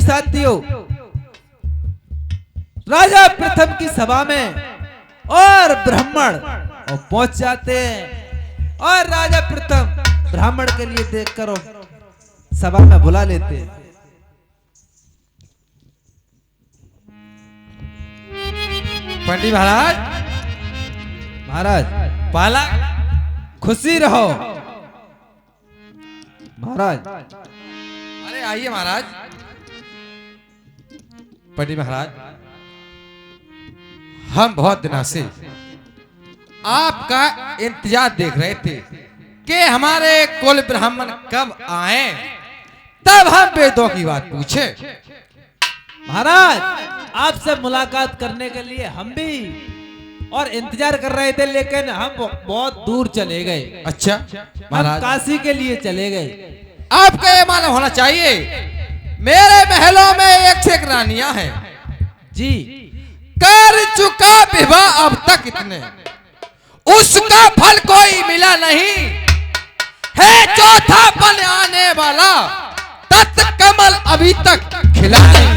साथियों, राजा प्रथम की सभा में और ब्राह्मण पहुंच जाते हैं और राजा प्रथम ब्राह्मण के लिए देखकर सभा में बुला लेते हैं। पंडित महाराज, महाराज पाला खुशी रहो। महाराज अरे आइए महाराज। पंडित महाराज, हम बहुत दिनों से आपका इंतजार देख रहे थे कि हमारे कुल ब्राह्मण कब आए, तब हम वेदों की बात पूछे। महाराज, आपसे मुलाकात करने के लिए हम भी और इंतजार कर रहे थे, लेकिन हम बहुत दूर चले गए। अच्छा हम महाराज, काशी के लिए चले गए। आपका ये मालूम होना चाहिए मेरे महलों में एक से एक रानियां हैं। जी, कर चुका विवाह अब तक इतने, उसका फल कोई मिला नहीं है। चौथा पल आने वाला, तत्कमल अभी तक खिला नहीं।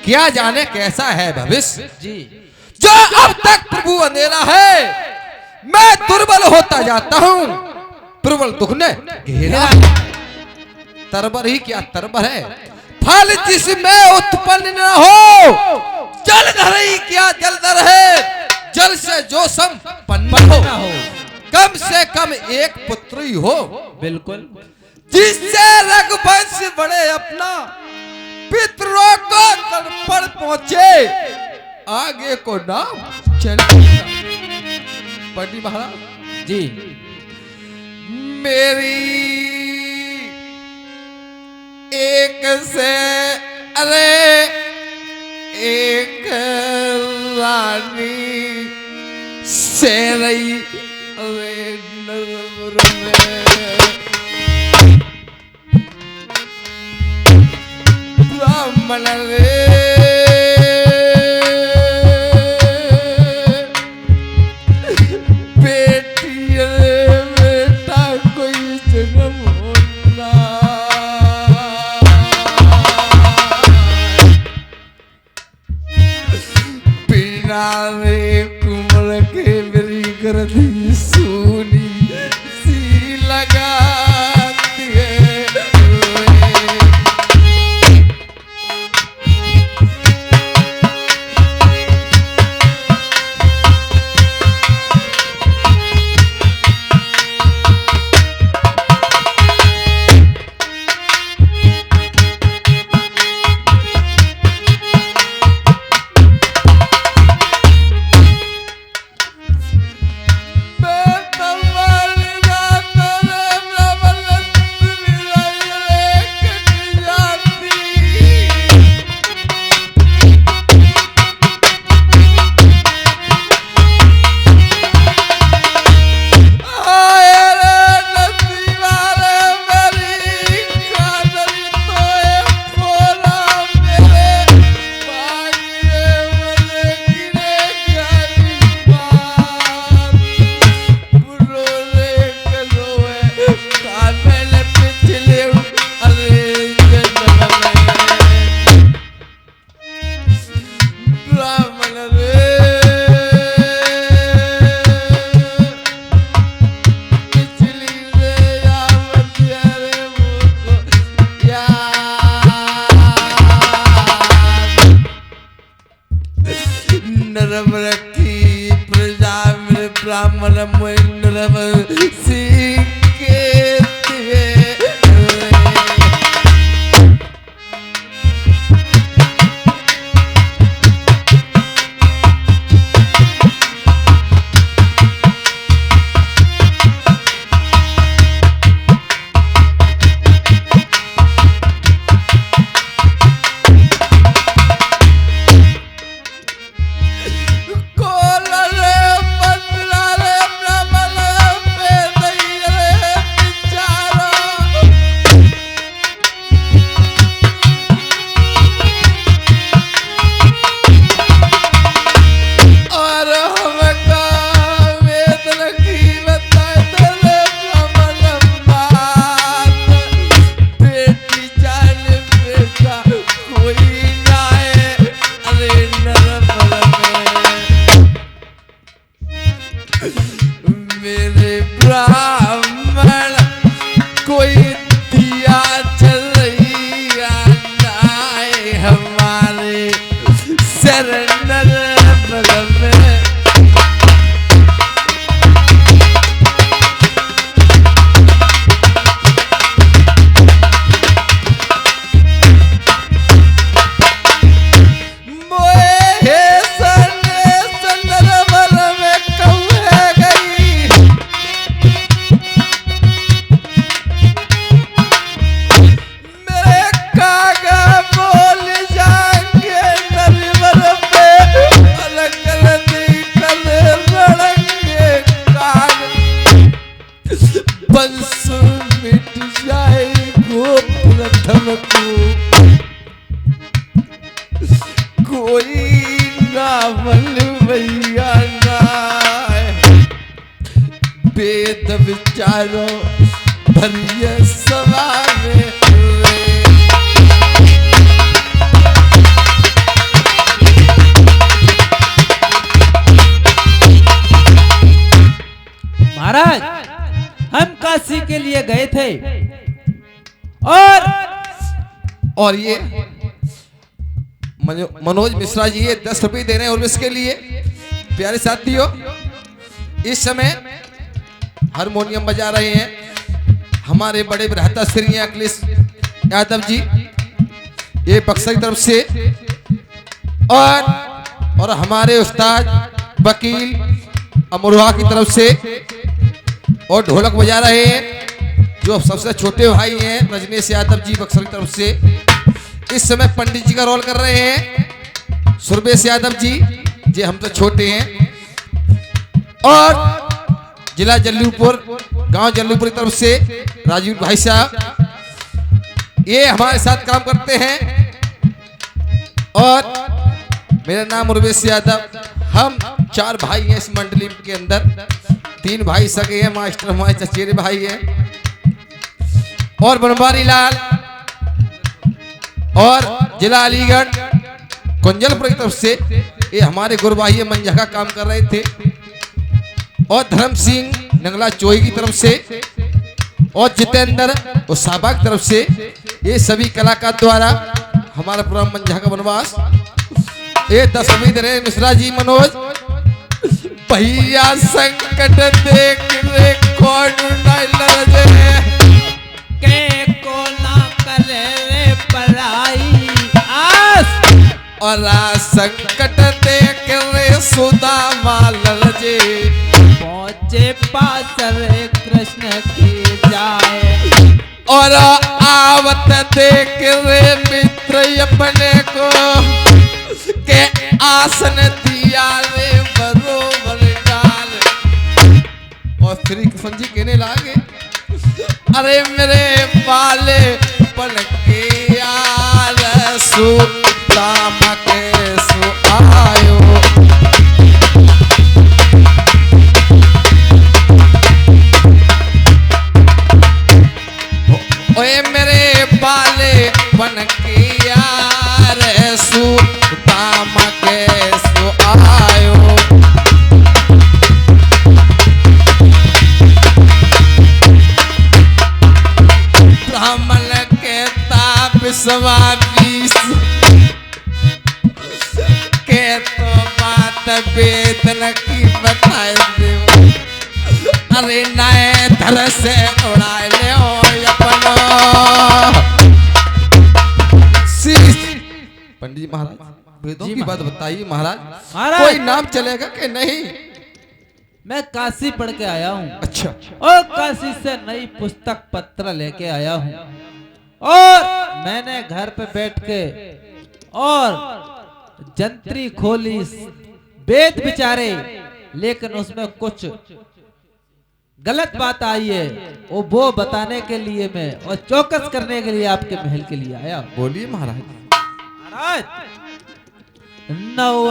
क्या जाने कैसा है भविष्य, जी, जो अब तक प्रभु अंधेरा है। मैं दुर्बल होता जाता हूँ, प्रबल दुख ने घेरा। तरबर ही क्या तरबर है, फल जिसमें उत्पन्न न हो। जलधर ही क्या जलधर है, जल से जो संपन्न हो। कम से कम एक पुत्र ही हो, बिल्कुल, जिससे रघुवंश बढ़े अपना, पितरों को तर्पण पहुंचे, आगे को नाम चले। पंडित महाराज जी, मेरी एक से अरे एक रानी से रही अरे नजर में ब्राह्मण रे बेटी रे बेटा कोई जन्म होना बिना रे कुमर के मेरी गर्दी सुनी सी लगाती है। के लिए गए थे। और ये मनोज मिश्रा जी ये 10 रुपए दे रहे हैं और इसके लिए प्यारे साथियों इस समय हारमोनियम बजा रहे हैं हमारे बड़े भ्राता श्री अखिलेश यादव जी, ये बक्सर की तरफ से, और हमारे उस्ताद वकील अमरोहा की तरफ से, और ढोलक बजा रहे हैं जो सबसे छोटे भाई हैं रजनीश यादव जी बक्सर की तरफ से। इस समय पंडित जी का रोल कर रहे हैं सुरभेश यादव जी, जे हमसे छोटे हैं, और जिला जल्लूपुर गांव जल्लूपुर की तरफ से राजीव भाई साहब ये हमारे साथ काम करते हैं। और मेरा नाम उर्वेश यादव, हम 4 भाई हैं इस मंडली के अंदर, 3 भाई सगे हैं, मास्टर हमारे चचेरे भाई हैं, और बनवारी लाल और जिला अलीगढ़ कुंजलपुर की तरफ से ये हमारे गुरबाही मंझा का काम कर रहे थे, और धर्म सिंह नंगला चोई की तरफ से, और जितेंद्र उसाबा की तरफ से, ये सभी कलाकार द्वारा हमारा प्रोग्राम मंझा का वनवास ये 10 रुपए दे रहे मिश्रा जी मनोज भैया संकट देख रे कौन के को ना करे रे पढ़ाई आस, और संकट देख रे सुदामा ललजे पहुंचे पास रे कृष्ण की जाए, और आवत देख रे मित्र अपने को के आसन दिया रे बरोबर डाल। और श्री कृष्ण जी कहने लागे अरे मेरे बाले पल के यार सुदाम के सु आयो, ओए मेरे बाले बन के यार सुदाम के सु आयो। ब्राह्मण के ताप समापीस के तो बात वेदन की बताए दे, अरे नए धर से उड़ाए ले अपना। पंडित जी महाराज वेदों की बात बताइए महाराज, कोई नाम चलेगा कि नहीं? मैं काशी पढ़ के आया हूँ। अच्छा, और काशी से नई पुस्तक पत्र लेके आया हूँ, और मैंने घर पे बैठ के और जंत्री खोली वेद विचारे, लेकिन उसमें कुछ गलत बात आई है, वो बताने के लिए मैं और चौकस करने के लिए आपके महल के लिए आया। बोलिए महाराज। महाराज नव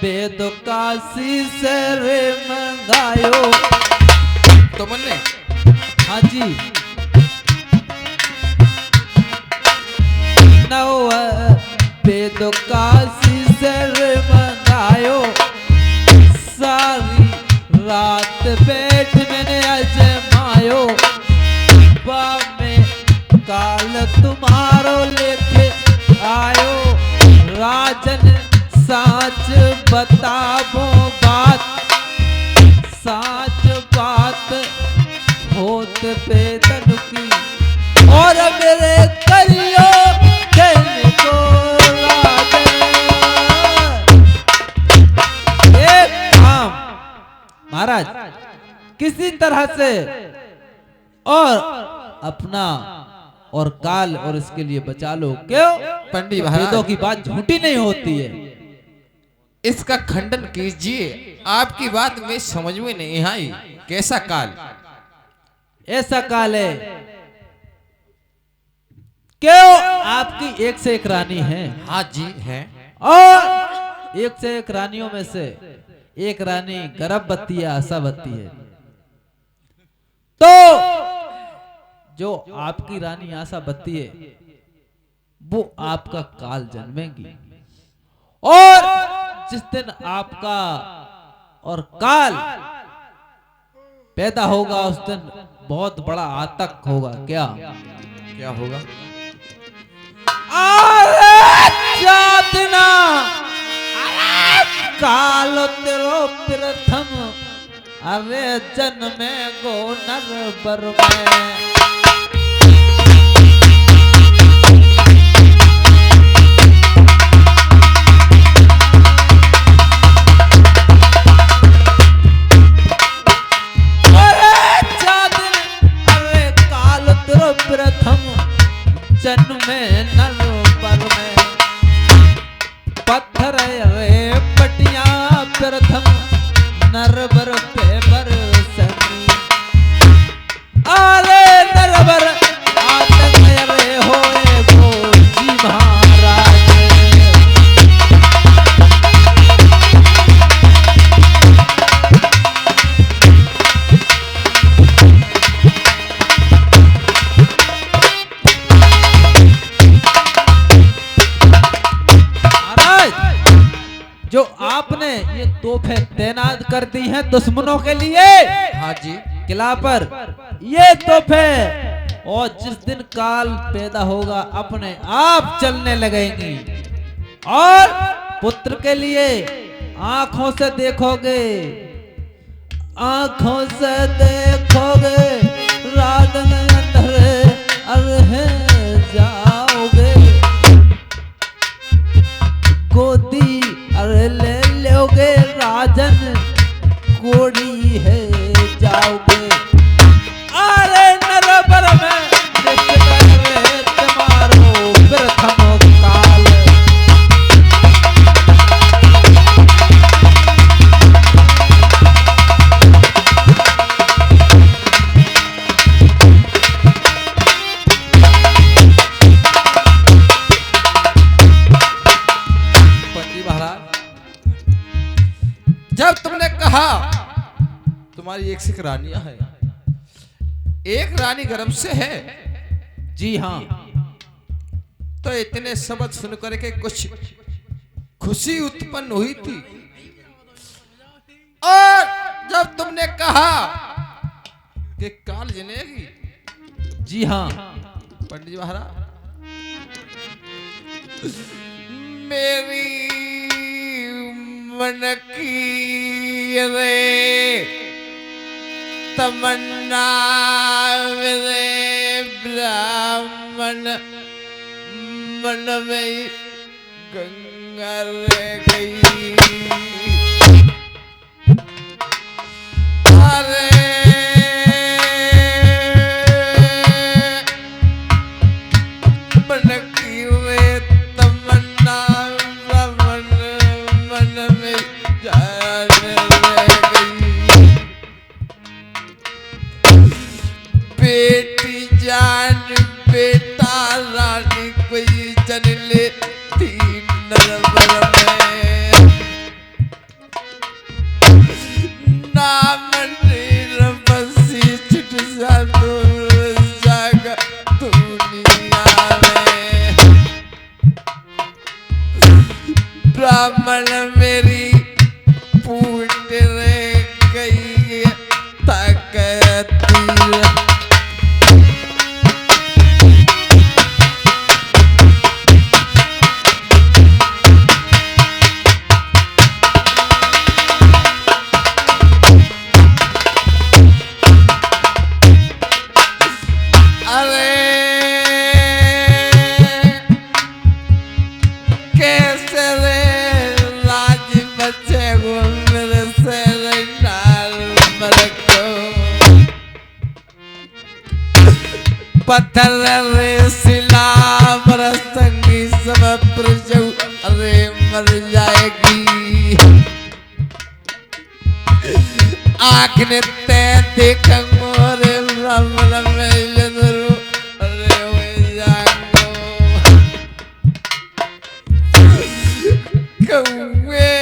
वेद काशी से रे मंगायो, तो मन्ने हाँ जी, नव वेद काशी से रे मंगायो, सारी रात बैठ मैंने अजमायो, में काल तुम्हारो लेके आयो, राजन साच बताबो बात, साच बात होत वेदन की, और मेरे करियो कहने को राजन। एक काम महाराज किसी तरह से और अपना और काल और इसके लिए बचा लो। क्यों? पंडित महाराज वेदों की बात झूठी नहीं होती है। इसका खंडन कीजिए, आपकी बात में समझ में नहीं आई। कैसा काल? ऐसा काल है क्यों? आपकी एक से एक रानी है। हाँ जी है, और एक से एक रानियों में से एक रानी गर्भवती है, आशावती है। तो जो आपकी रानी आशावती है वो आपका काल जन्मेंगी, और जिस दिन आपका और काल पैदा होगा उस दिन बहुत बड़ा आतंक होगा। क्या क्या होगा? जातना कालो तेरो प्रथम अरे जन्मे गो नर बर में। प्रथम जन्मे नर पर में पत्थर रे पटिया प्रथम नरबर पे बरसन अरे नरबर आतंक रे होए गो जी महाराज। जो आपने ये तोहफे तैनात कर दी हैं दुश्मनों के लिए, हाँ जी, किला पर ये तोहफे और जिस दिन काल पैदा होगा अपने आप चलने लगेंगी और पुत्र के लिए आंखों से देखोगे, आंखों से देखोगे रात में अंधेरे अरे जाओगे गोदी अरे ले लोगे राजन कोड़ी है जाओगे अरे नरबर में तुम्हारो प्रथम काल। जब तुमने कहा तुम्हारी एक सिख रानियां है, एक रानी गर्भ से है, जी हाँ, तो इतने शब्द सुन करके कुछ खुशी उत्पन्न हुई थी। और जब तुमने कहा कि काल जनेगी, जी हाँ पंडित जी महाराज, मेरी मन की रे तमन्ना मेरे ब्राह्मण मन में गंगा रह गई। अरे मन की रे तमन्ना ब्राह्मण मन में जान रह गई। बेटी जान बेटा रानी कोई जन ले तीन नरबर में नाम बसी छुट सा दूर जागा दुनिया में। ब्राह्मण मेरी पूट रे गई ताकती पत्थर रे सिला बरसंगी सब प्रजू अरे मर जाएगी। आँख ने ते देखा मोरे रम रम जरूर अरे हो जागो कौवे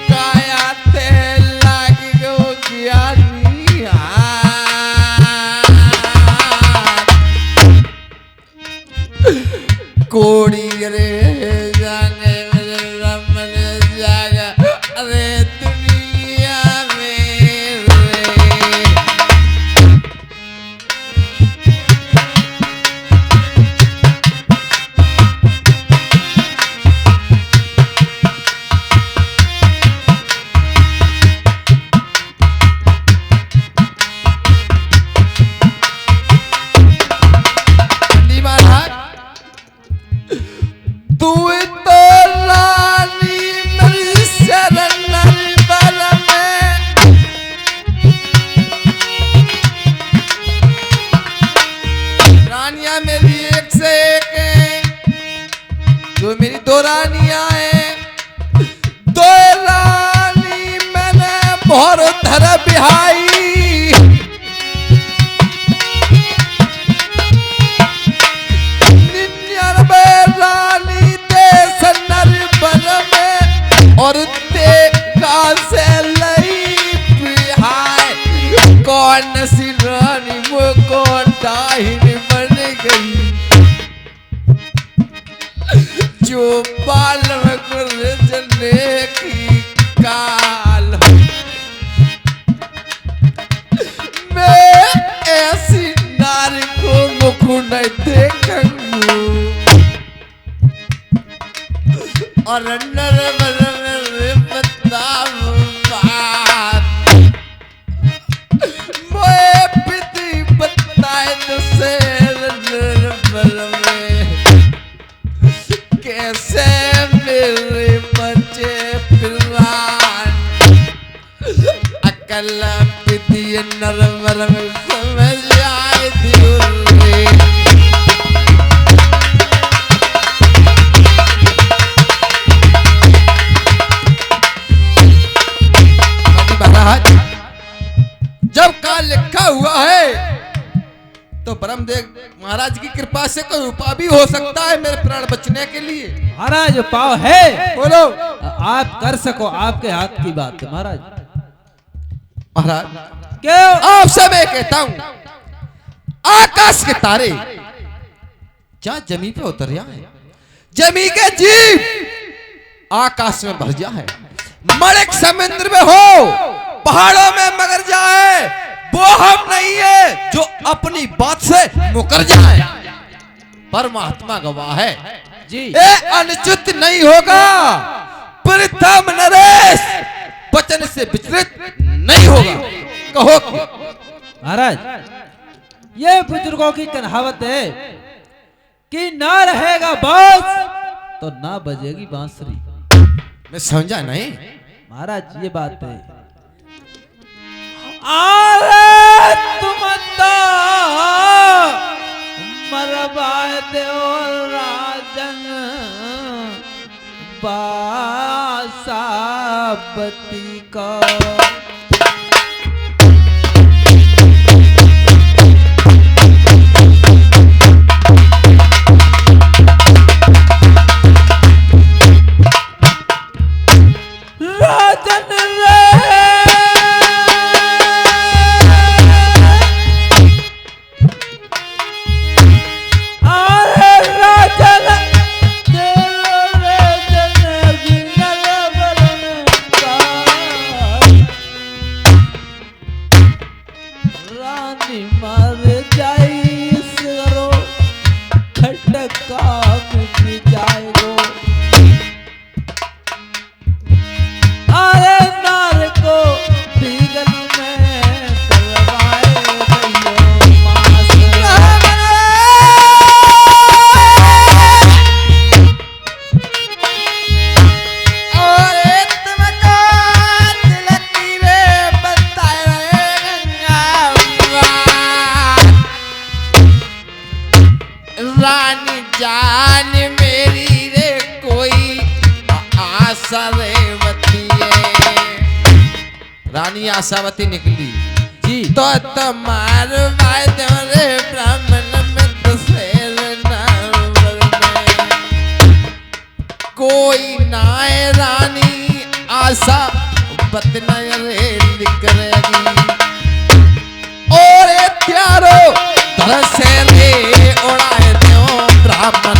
काया ते लागी गो ज्ञानी कोड़ी रे जाने रमन जागा अरे दुनिया में रानियां मेरी एक से एक हैं, जो मेरी दो रानियां हैं। दो रानी मैंने मोहर धर बिहाई, रानी ते सन्नर बर में और ते का से लई बिहाय। कौन सी रानी मुझको डाहिन बन गई, जो बाल में गुरजने की काल। मैं ऐसी नारी को मुख नहीं देखूंगी और नर में बताऊं बात। मैं पीती बताए तो शेर में कैसे मेरे बच्चे पिलान। अकल पीती नर में समझ आए दिल। जब काल लिखा हुआ है तो ब्रह्मदेव महाराज की कृपा से कोई उपाय भी हो सकता है मेरे प्राण बचने के लिए। महाराज उपाय है, बोलो। आप कर सको, आपके हाथ की बात है महाराज। महाराज क्यों? आपसे मैं कहता हूं, आकाश के तारे क्या जमी पे उतर जाए, जमी के जीव आकाश में भर जाए, मड़क समुद्र में हो, पहाड़ों में मगर जाए, वो हम नहीं है जो अपनी बात से मुकर जाए। परमात्मा गवाह है जी, ये अनुचित नहीं होगा। प्रथम नरेश वचन से विचलित नहीं होगा। कहो कि महाराज ये बुजुर्गों की कहावत है कि ना रहेगा बांस तो ना बजेगी बांसुरी। मैं समझा नहीं महाराज, ये बात है। आरे तुम तो मरवाए दो राजन बासापति को। राजन रानी जान मेरी रे कोई आशावती है। रानी आशावती निकली जी, तो तुम्हार रे ब्राह्मण में दशेर नंबर में कोई नाय रानी आशा बतना रे निकलेगी। और त्यारो तरह से रे उड़ाए ब्राह्मण